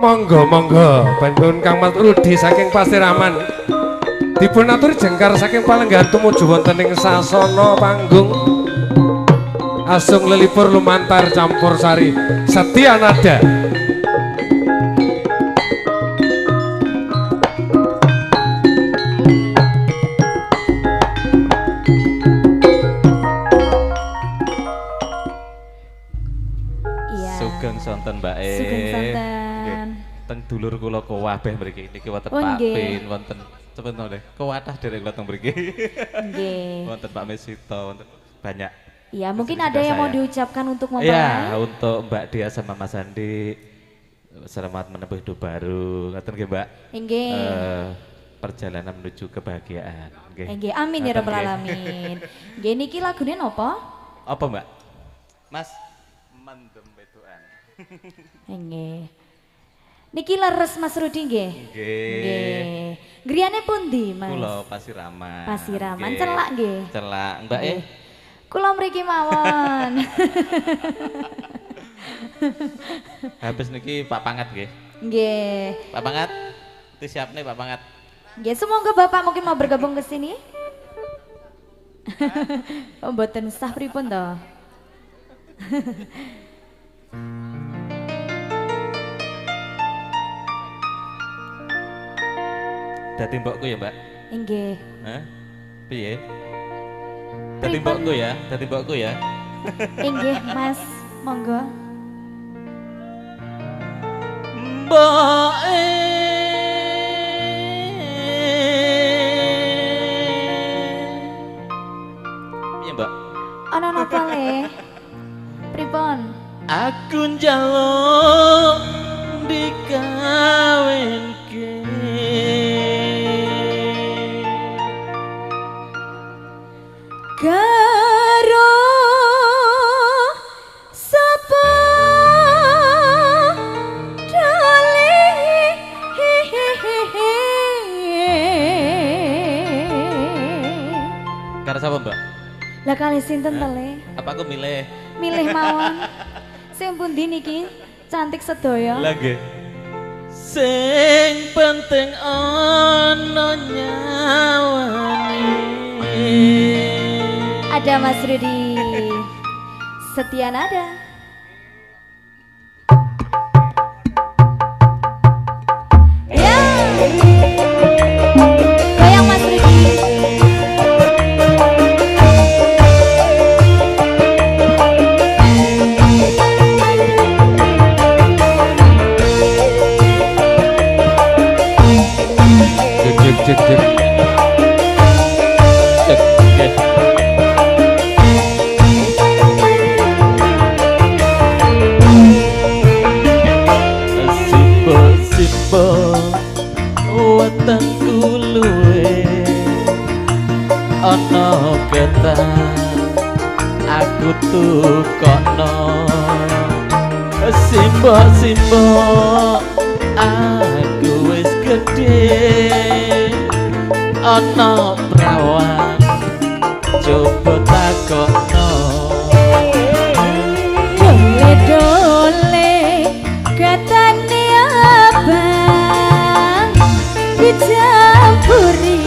Monggo monggo bangun Kang Mas Rudi saking Pasiraman dipun aturi jengkar saking Palenggan tumuju wonten ing sasana panggung asung lelipur lumantar campur sari Setia Nada. Sugeng sonten Mbak E. Sugeng sonten. Teng dulur kula kowabeh mriki niki wonten Pak Pin, wonten cepet noleh. Kuwathah derek kula teng mriki. Nggih. Wonten Pak Mesito, wonten banyak. Iya, mungkin ada yang mau diucapkan untuk memulai. Iya, untuk Mbak Dia sama Mas Andi. Selamat menempuh hidup baru. Ngaten nggih, Mbak. Nggih. Perjalanan menuju kebahagiaan. Nggih. Nggih, amin ya rabbal alamin. Nggih niki lagune napa? Apa, Mbak? Mas mendem betuan. Nggih. Niki leres Mas Rudi nggih? Nggih. Griyane pundi, Mas? Kula Pasiraman. Pasiraman celak nggih. Celak, Mbak E. Kula mriki mawon. Habis niki Pak Pangat nggih. Nggih. Pak Pangat, siap nih Pak Pangat. Nggih, semoga Bapak mungkin mau bergabung ke sini. Oh, mboten sah pripun to? Dadi mbokku ya, Mbak? Nggih. Hah? Piye? Dadi mbokku ya, dadi mbokku ya. Nggih, Mas. Monggo. Mbok Piye, Mbak? Ana napa le? Pripun? Aku njaluk dikawinke. Karo sapa dali. Karo sapa, Mbak? Lah kali sinten to le? Apa aku milih? Milih mawon. Sing pundi niki? Cantik sedaya. Lah nggih. Sing penting ana nyawane. Ada Mas Rudi. Setia Nada. Ya. Goyang Mas Rudi. Cek cek cek. Sipo wetengku luwe ana ketan aku tukokno simbo aku wis gedhe ana prawan coba takokno Dole katane abang dicampuri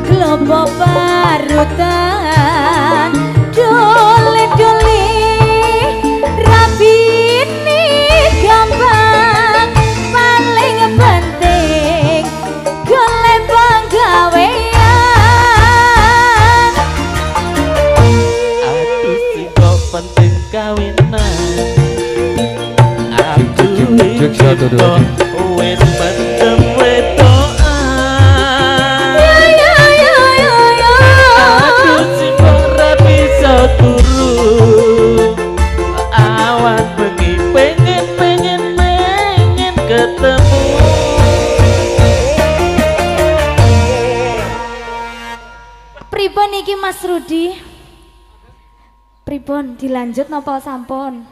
klopo parutan dole rabine gampang paling penting golek panggawean. aduh sing kok penting kawinan aku wis mendem wetokan aduh sing ora bisa turu awan bengi pengen ketemu. Pripun iki Mas Rudi? Pripun dilanjut napa sampun?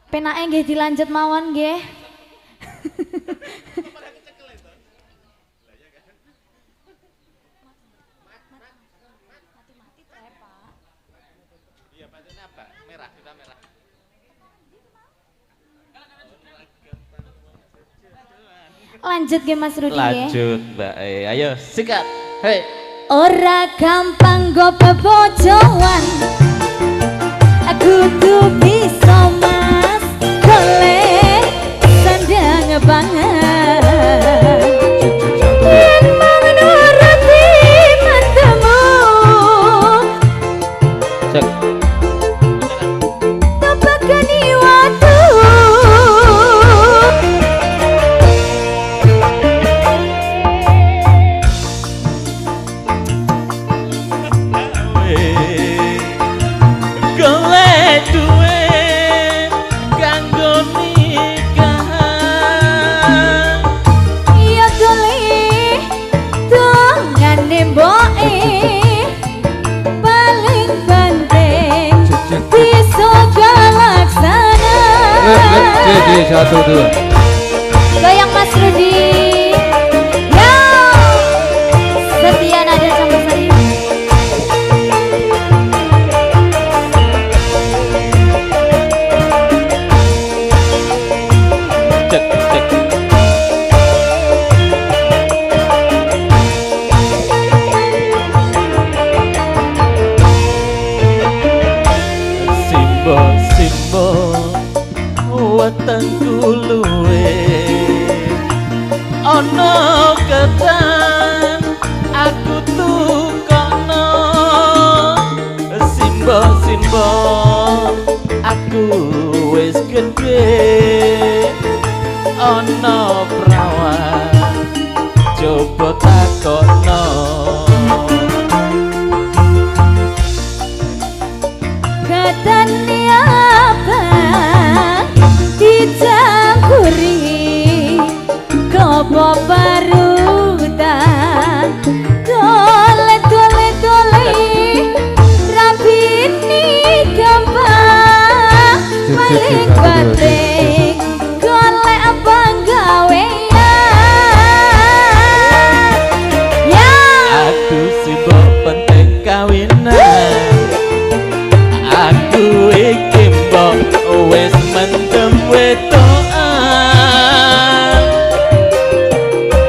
Penake nggih dilanjut mawon nggih. Iya, pancen apa? Merah, kita merah. Lanjut nggih Mas Rudi nggih. Lanjut Mbak ayo sikat. Hei. Ora gampang go bebojoan. Aku tuh bisa Mas golek sandang banget. Yen menuruti mandamu. Cek. Tapakani waktu. Golek duit kanggo nikahan. Iya golek dongane mboke paling penting bisa kalaksana. Jadi 1 2. Goyang Mas Rudi. Yo, setia nada campur sari. Cek cek. Simbol simbol wetengku luwe ono ketan aku tukono simbol simbol aku wis gede ono perawan coba takono Katanya apa dicampuri kopo barutan dole dole dole rapini gampang paling penting golek apa gawean ya aduh simbol penting kawinan aku iki mbok wis mendem wedokan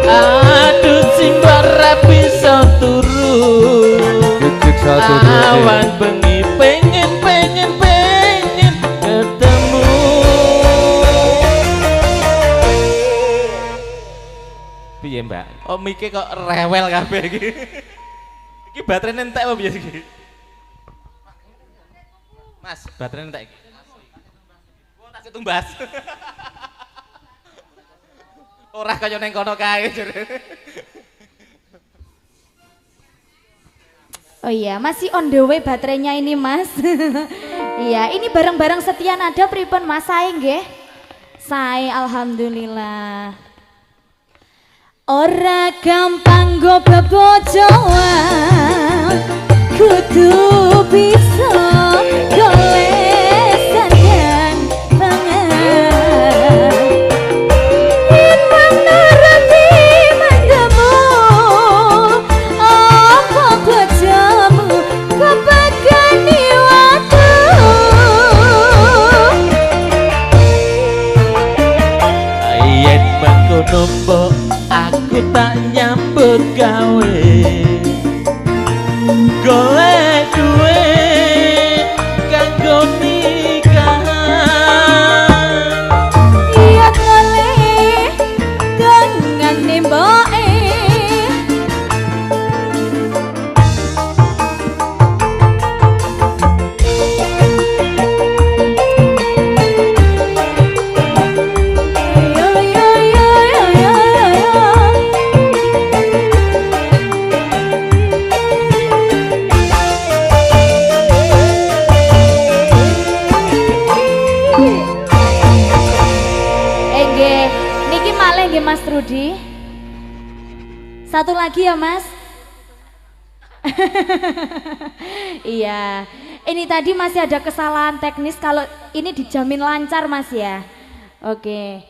aduh simbol ra bisa turu Cek 1 awan bengi pengen ketemu piye Mbak oh mike kok rewel kabeh iki iki baterainya entek apa biasa iki Mas, baterainya entek. Wong tak tumbas. Ora kaya ning kono kae jare. Oh iya, masih on the way baterainya ini Mas. Iya, ini barang-barang setia nada pripun Mas sae nggih? Sae alhamdulillah. Ora gampang go bebojoan. Kudu bisa golek sandang banget. Yen menuruti mandamu apa bojomu kepakani waktu. Yen mengkono mbok aku tak nyambut gawe. Golek duit kanggo nikahan. Iya golek dongane mboke yo yo yo yo yo yo. Niki malih nggih Mas Rudi. Satu lagi ya Mas. Iya. Ini tadi masih ada kesalahan teknis, kalau ini dijamin lancar Mas ya. Oke.